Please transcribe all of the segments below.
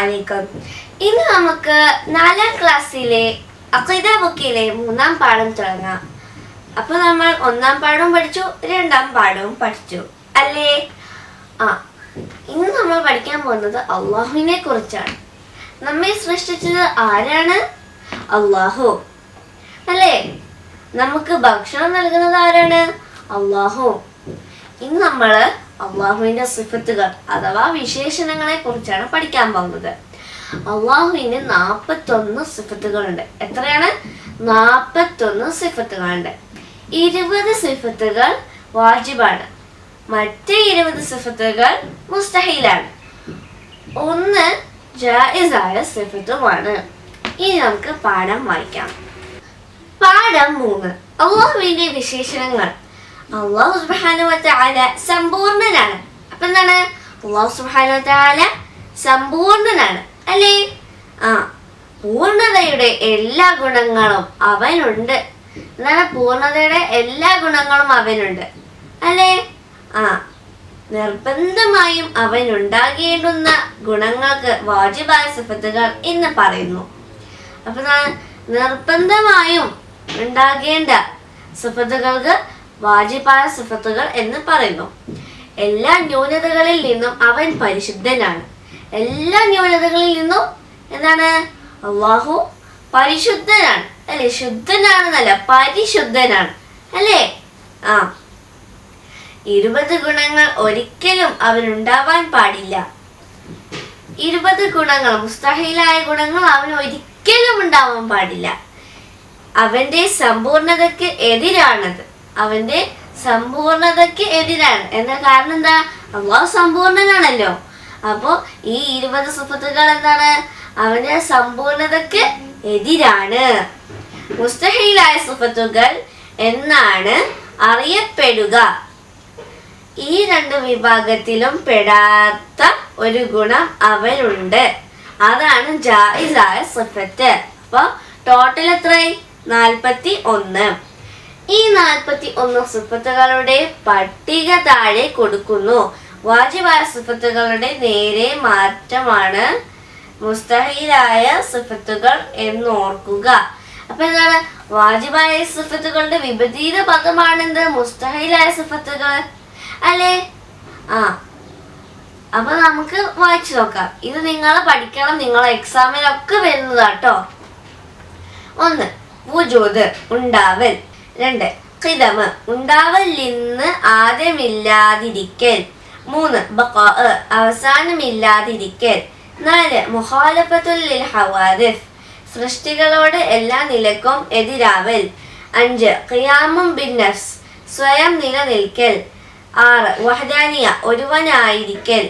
അലൈക്കും. ഇന്ന് നമുക്ക് 4ാം ക്ലാസ്സിലെ അഖീദ ബുക്കിലെ 3ാം പാഠം തുടങ്ങാം. അപ്പോൾ നമ്മൾ 1ാം പാഠവും പഠിച്ചു, 2ാം പാഠവും പഠിച്ചു അല്ലേ? ഇന്ന് നമ്മൾ പഠിക്കാൻ പോകുന്നത് അള്ളാഹുവിനെ കുറിച്ചാണ്. നമ്മെ സൃഷ്ടിച്ചത് ആരാണ്? അള്ളാഹു അല്ലേ? നമുക്ക് ഭക്ഷണം നൽകുന്നത് ആരാണ്? അള്ളാഹു. ഇന്ന് നമ്മൾ അള്ളാഹുവിന്റെ സിഫത്തുകൾ അഥവാ വിശേഷണങ്ങളെ കുറിച്ചാണ് പഠിക്കാൻ പോകുന്നത്. അള്ളാഹുവിന് 41 സിഫത്തുകളുണ്ട്. എത്രയാണ്? 41 സിഫത്തുകളുണ്ട്. 20 സിഫത്തുകൾ വാജിബാണ്, മറ്റ് 20 സിഫത്തുകൾ മുസ്തഹീലാണ്, 1 ജായിസായ സിഫത്തുമാണ്. ഇനി നമുക്ക് പാഠം വായിക്കാം. പാഠം 3, അള്ളാഹുവിന്റെ വിശേഷണങ്ങൾ. അള്ളാഹു സുബ്ഹാനഹു വ തആല സമ്പൂർണ്ണനാണ്. അപ്പൊ എന്താണ്? അള്ളാഹു സുബ്ഹാനഹു വ തആല സമ്പൂർണ്ണനാണ് അല്ലേ? പൂർണ്ണതയുടെ എല്ലാ ഗുണങ്ങളും അവനുണ്ട്. എന്താണ്? പൂർണ്ണതയുടെ എല്ലാ ഗുണങ്ങളും അവനുണ്ട് അല്ലേ? നിർബന്ധമായും അവനുണ്ടാകേണ്ടുന്ന ഗുണങ്ങൾക്ക് വാജിബായ സിഫത്തുകൾ എന്ന് പറയുന്നു. അപ്പൊ നിർബന്ധമായും ഉണ്ടാകേണ്ട സിഫത്തുകൾക്ക് വാജിബായ സിഫത്തുകൾ എന്ന് പറയുന്നു. എല്ലാ ന്യൂനതകളിൽ നിന്നും അവൻ പരിശുദ്ധനാണ്. എല്ലാ ന്യൂനതകളിൽ നിന്നും എന്താണ്? അള്ളാഹു പരിശുദ്ധനാണ് അല്ലെ? ശുദ്ധനാണെന്നല്ല, പരിശുദ്ധനാണ് അല്ലേ? 20 ഗുണങ്ങൾ ഒരിക്കലും അവനുണ്ടാവാൻ പാടില്ല. 20 ഗുണങ്ങൾ, മുസ്തഹീലായ ഗുണങ്ങൾ അവന് ഒരിക്കലും ഉണ്ടാവാൻ പാടില്ല. അവന്റെ സമ്പൂർണതയ്ക്ക് എതിരാണത്. അവന്റെ സമ്പൂർണതയ്ക്ക് എതിരാണ് എന്ന കാരണം എന്താ? അള്ളാഹു സമ്പൂർണനാണല്ലോ. അപ്പോ ഈ 20 സിഫത്തുകൾ എന്താണ്? അവന്റെ സമ്പൂർണതയ്ക്ക് എതിരാണ്. മുസ്തഹീലായ സിഫത്തുകൾ എന്നാണ് അറിയപ്പെടുക. ഈ 2 വിഭാഗത്തിലും പെടാത്ത ഒരു ഗുണം അവനുണ്ട്. അതാണ് ജായിസായ സിഫത്ത്. അപ്പൊ ടോട്ടൽ എത്രയായി? 41. ഈ 41 സിഫത്തുകളുടെ പട്ടിക താഴെ കൊടുക്കുന്നു. വാജിബായ സിഫത്തുകളുടെ നേരെ മാറ്റമാണ് മുസ്തഹീലായ സിഫത്തുകൾ എന്നോർക്കുക. അപ്പൊ എന്താണ്? വാജിബായ സിഫത്തുകളുടെ വിപരീത പദമാണെന്ത്? മുസ്തഹീലായ സിഫത്തുകൾ അല്ലേ? അപ്പൊ നമുക്ക് വായിച്ചു നോക്കാം. ഇത് നിങ്ങൾ പഠിക്കണം, നിങ്ങളെ എക്സാമിനൊക്കെ വരുന്നതാട്ടോ. 1 വുജൂദ്, ഉണ്ടാവൽ. 2 ഖിദമ്, ഉണ്ടാവൽ നിന്ന് ആദ്യമില്ലാതിരിക്കൽ. 3 ബഖാ, അവസാനമില്ലാതിരിക്കൽ. 4 മുഖാലഫത്തുൽ ലിൽ ഹവാദിസ്, സൃഷ്ടികളോട് എല്ലാ നിലക്കും എതിരാവൽ. 5 ഖിയാമും ബിൻ നഫ്സ്, സ്വയം നിലനിൽക്കൽ. 6 വഹദാനിയ, ഒരുവനായിരിക്കൽ.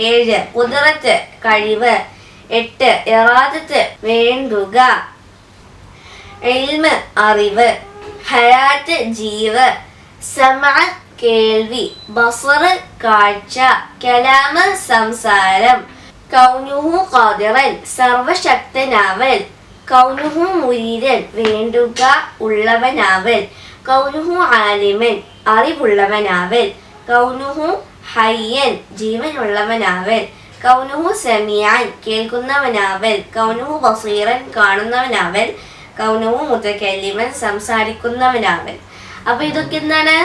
7 ഖുദ്റത്ത്, കഴിവ്. 8 ഇറാദത്ത്, വേണ്ടുക. ഇൽമ്, അറിവ്. ഹയാത്ത്, ജീവ്. സമഅ, കേൾവി. ബസർ, കാഴ്ച. കലാമ്, സംസാരം. കൗനുഹു ഖാദിറൻ, സർവശക്തനാവൽ. കൗനുഹു മുരീദൻ, വേണ്ടുക ഉള്ളവനാവൽ. കൗനുഹു ആലിമൻ, അറിവുള്ളവനാവൽ. കൗനുഹു ഹയ്യൻ, ജീവനുള്ളവനാവൽ. കൗനുഹു സമീഅൻ, കേൾക്കുന്നവനാവൽ. കൗനുഹു ബസീറൻ, കാണുന്നവനാവൽ. കൗനുഹു മുതകല്ലിമൻ, സംസാരിക്കുന്നവനാവൽ. അപ്പൊ ഇതൊക്കെ എന്താണ്?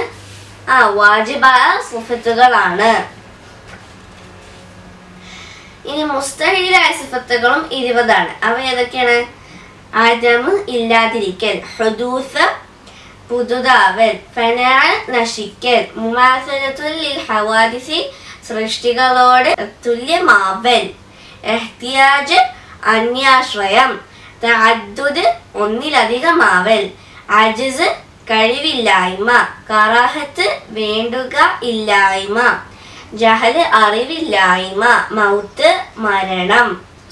വാജിബായ സിഫത്തുകളാണ്. ഇനി മുസ്തഹീലായ സിഫത്തുകളും 20 അവ ഏതൊക്കെയാണ്? ആദമ്, ഇല്ലാതിരിക്കൽ. ഹുദൂസ്, പുതുതാവൽ. ഫനാ, നശിക്കൽ. മുമാസലത്തുൽ ലിൽ ഹവാദിസി, സൃഷ്ടികളോട് തുല്യമാവൽ. ഇഹ്തിയാജ്, അന്യാശ്രയം. തഅദ്ദുദ്, ഒന്നിലധികമാവൽ. അജ്സ്, കഴിവില്ലായ്മ. കറാഹത്ത്, വേണ്ടുക ഇല്ലായ്മ. ജഹല്, അറിവില്ലായ്മ. മൗത്ത്, മരണം.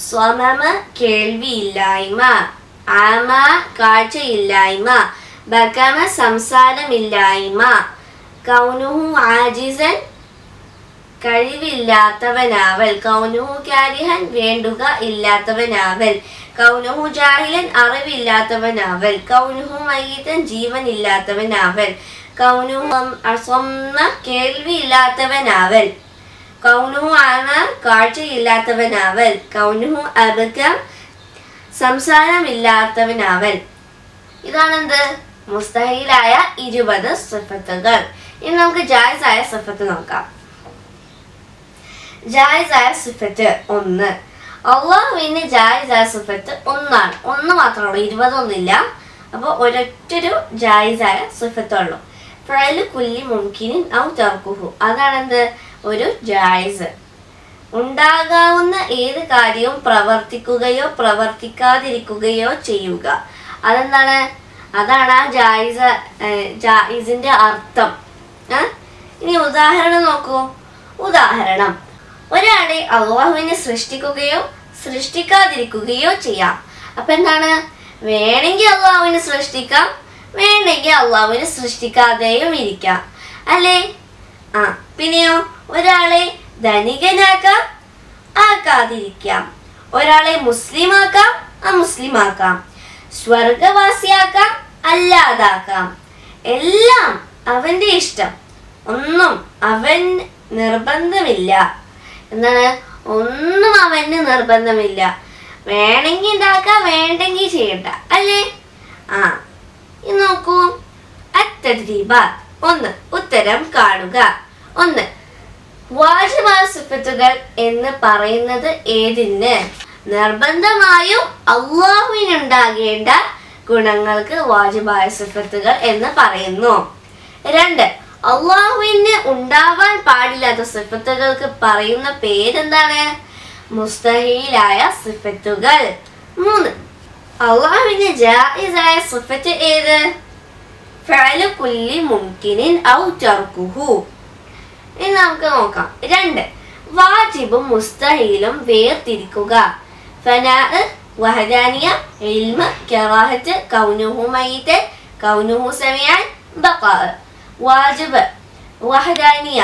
സ്വമമ്, കേൾവിയില്ലായ്മ. ആമ, കാഴ്ചയില്ലായ്മ. ബകമ, സംസാരമില്ലായ്മ. കൗനുഹു ആജിസൻ, കഴിവില്ലാത്തവനാവൽ. കൗനുഹു കാരിഹൻ, വേണ്ടുക ഇല്ലാത്തവനാവൽ. കൗനുഹു ജാഹിലൻ, അറിവില്ലാത്തവനാവൽ. കൗനുഹു മയ്യിതൻ, ജീവനില്ലാത്തവനാവൽ. കൗനുഹു അസമ്മ, കേൾവിയില്ലാത്തവനാവൽ. കൗനുഹു അമ കാഴ്ചയില്ലാത്തവനാവൽ. കൗനുഹു അബകം സംസാരമില്ലാത്തവനാവൽ. ഇതാണെന്ത്? മുസ്തഹീലായ 20 സിഫത്തുകൾ. ഇനി നമുക്ക് ജായിസായ സിഫത്ത് നോക്കാം. ജായിസായ സിഫത്ത് 1. അള്ളാഹുവിന് ജായിസായ സിഫത്ത് 1 1 മാത്രമേ ഉള്ളൂ, 20 ഒന്നുമില്ല. അപ്പോൾ ഒരൊറ്റൊരു ജായിസായ സിഫത്തുള്ളൂ. ഫഅലു കുല്ലി മുംകിനിൻ ഔ തർക്കുഹു. അതാണെന്ത്? ഒരു ജായിസ്. ഉണ്ടാകാവുന്ന ഏത് കാര്യവും പ്രവർത്തിക്കുകയോ പ്രവർത്തിക്കാതിരിക്കുകയോ ചെയ്യുക. അതെന്താണ്? അതാണ് ആ ജായിസിന്റെ അർത്ഥം. ഇനി ഉദാഹരണം നോക്കൂ. ഉദാഹരണം, ഒരാളെ അള്ളാഹുവിനെ സൃഷ്ടിക്കുകയോ സൃഷ്ടിക്കാതിരിക്കുകയോ ചെയ്യാം. അപ്പൊ എന്താണ്? വേണമെങ്കിൽ അള്ളാഹുവിനെ സൃഷ്ടിക്കാം, വേണമെങ്കിൽ അള്ളാഹുവിനെ സൃഷ്ടിക്കാതെയും ഇരിക്കാം, അല്ലേ? പിന്നെയോ ഒരാളെ ധനികനാക്കാം, ആക്കാതിരിക്കാം. ഒരാളെ മുസ്ലിമാക്കാം, അമുസ്ലിമാക്കാം. സ്വർഗവാസിയാക്കാം, അല്ലാതാക്കാം. എല്ലാം അവന്റെ ഇഷ്ടം. ഒന്നും അവൻ നിർബന്ധമില്ല. എന്താണ്? ഒന്നും അവന് നിർബന്ധമില്ല. വേണമെങ്കിൽ ഉണ്ടാക്കാം, വേണ്ടെങ്കിൽ ചെയ്യണ്ട, അല്ലേ? ഇത് നോക്കൂ. അത്തദ്രീബ. 1. ഉത്തരം കാണുക. 1. വാജിബായ സിഫത്തുകൾ എന്ന് പറയുന്നത് ഏതിന്? നിർബന്ധമായും അള്ളാഹുവിനുണ്ടാകേണ്ട ഗുണങ്ങൾക്ക് വാജിബായ സിഫത്തുകൾ എന്ന് പറയുന്നു. 2. അള്ളാഹുവിന് ഉണ്ടാവാൻ പാടില്ലാത്ത സിഫത്തുകൾക്ക് പറയുന്ന പേരെന്താണ്? മുസ്തഹീലായ സിഫത്തുകൾ. 3. അള്ളാഹുവിന് ജായിസായ സിഫത്ത് ഏത്? ഫഅലു കുല്ലി മുംകിനിൻ ഔ തർക്കുഹു. ഇനി നമുക്ക് നോക്കാം. 2. വാജിബും മുസ്തഹീലും വേർതിരിക്കുക. ഫനാഅ്, വഹദാനിയ, ഇൽമ്, കറാഹത്ത്, കൗനുഹു മയ്യിതൻ, കൗനുഹു സമീഅൻ, ബഖാഅ്. വാജിബ്, വഹദാനിയ,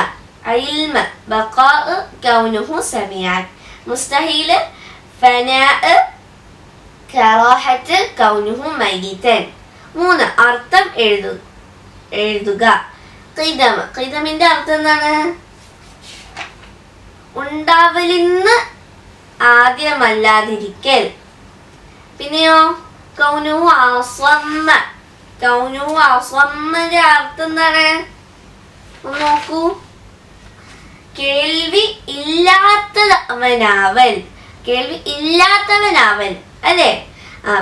ഇൽമ്, ബഖാഅ്, കൗനുഹു സമീഅൻ. മുസ്തഹീൽ, ഫനാഅ്, കറാഹത്ത്, കൗനുഹു മയ്യിതൻ. 3. അർത്ഥം എഴുതുക. ഖിദം. ഖിദമിന്റെ അർത്ഥം എന്താണ്? ഉണ്ടാവലിന്ന് ആദ്യമല്ലാതിരിക്കൽ. പിന്നെയോ കൗനുഹു അസ്വമ്മ. കൗനുഹു അസ്വമ്മന്റെ അർത്ഥം എന്താണ്? നോക്കൂ. കേൾവി ഇല്ലാത്തവനാവൽ. കേൾവി ഇല്ലാത്തവനാവൽ, അല്ലേ?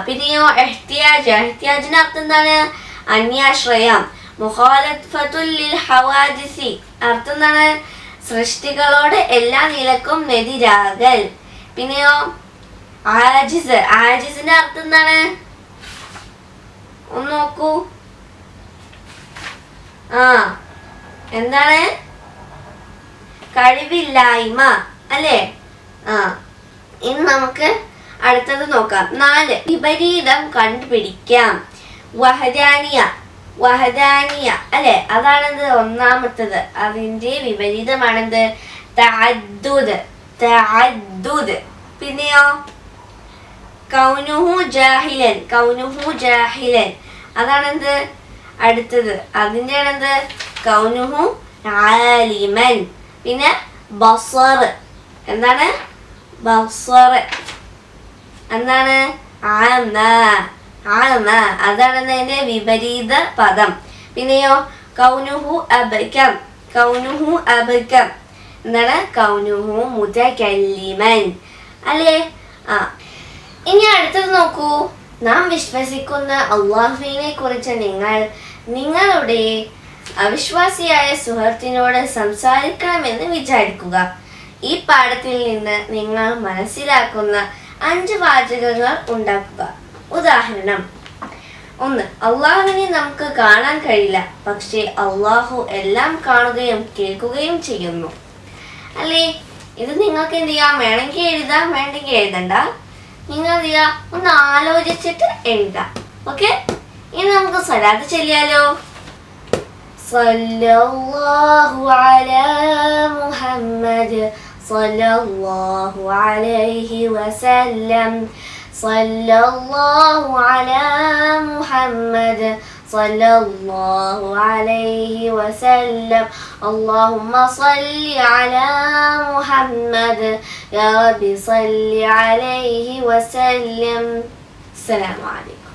പിന്നെയോ എഹ്തിയാജ്. എഹ്തിയാജിന്റെ അർത്ഥം എന്താണ്? അന്യാശ്രയം. മുഖാലഫത്തുൽ ലിൽ ഹവാദിസി. അർത്ഥം എന്താണ്? സൃഷ്ടികളോട് എല്ലാ നിലക്കും എതിരാകൽ. പിന്നെയോ ആജിസ്. ആജിസിന്റെ അർത്ഥം എന്താണ്? ഒന്ന് നോക്കൂ. എന്താണ്? കഴിവില്ലായ്മ, അല്ലേ? ഇനി നമുക്ക് അടുത്തത് നോക്കാം. 4. വിപരീതം കണ്ടുപിടിക്കാം. വഹദാനിയ. വഹദാനിയ, അല്ലെ? അതാണെന്ത്? ഒന്നാമത്തത്. അതിന്റെ വിപരീതമാണെന്ത്? തഅദ്ദുദ്. തഅദ്ദുദ്. പിന്നെയോ കൗനുഹു ജാഹിലൻ. കൗനുഹു ജാഹിലൻ. അതാണെന്ത്? അടുത്തത്. അതിന്റെ ആണെന്ത്? കൗനുഹു ആലിമൻ. പിന്നെ ബസർ. എന്താണ്? ബസർ. എന്താണ്? ആമ. ആമ. അതാണ് അതിന്റെ വിപരീത പദം. പിന്നെയോ കൗനുഹു അബകം. കൗനുഹു അബകം. എന്താണ്? കൗനുഹു മുതകല്ലിമൻ, അല്ലേ? ഇനി അടുത്തത് നോക്കൂ. നാം വിശ്വസിക്കുന്ന അള്ളാഹുവിനെ കുറിച്ച് നിങ്ങളുടെ അവിശ്വാസിയായ സുഹൃത്തിനോട് സംസാരിക്കണമെന്ന് വിചാരിക്കുക. ഈ പാഠത്തിൽ നിന്ന് നിങ്ങൾ മനസ്സിലാക്കുന്ന 5 വാചകങ്ങൾ ഉണ്ടാക്കുക. ഉദാഹരണം. 1. അള്ളാഹുവിനെ നമുക്ക് കാണാൻ കഴിയില്ല, പക്ഷേ അള്ളാഹു എല്ലാം കാണുകയും കേൾക്കുകയും ചെയ്യുന്നു, അല്ലേ? ഇത് നിങ്ങൾക്ക് എന്ത് ചെയ്യാം? വേണമെങ്കിൽ എഴുതാം, വേണ്ടെങ്കിൽ എഴുതണ്ട. നിങ്ങൾ എന്ത് ചെയ്യാം? ഒന്ന് ആലോചിച്ചിട്ട് എഴുതാം. ഓക്കെ? ഇനി നമുക്ക് സ്വലാത്ത് ചൊല്ലിയാലോ? സല്ലല്ലാഹു അലാ മുഹമ്മദ് സല്ലല്ലാഹു അലൈഹി വസല്ലം. സല്ലല്ലാഹു അലാ മുഹമ്മദ് صلى الله عليه وسلم اللهم صل على محمد يا رب صل عليه وسلم. السلام عليكم.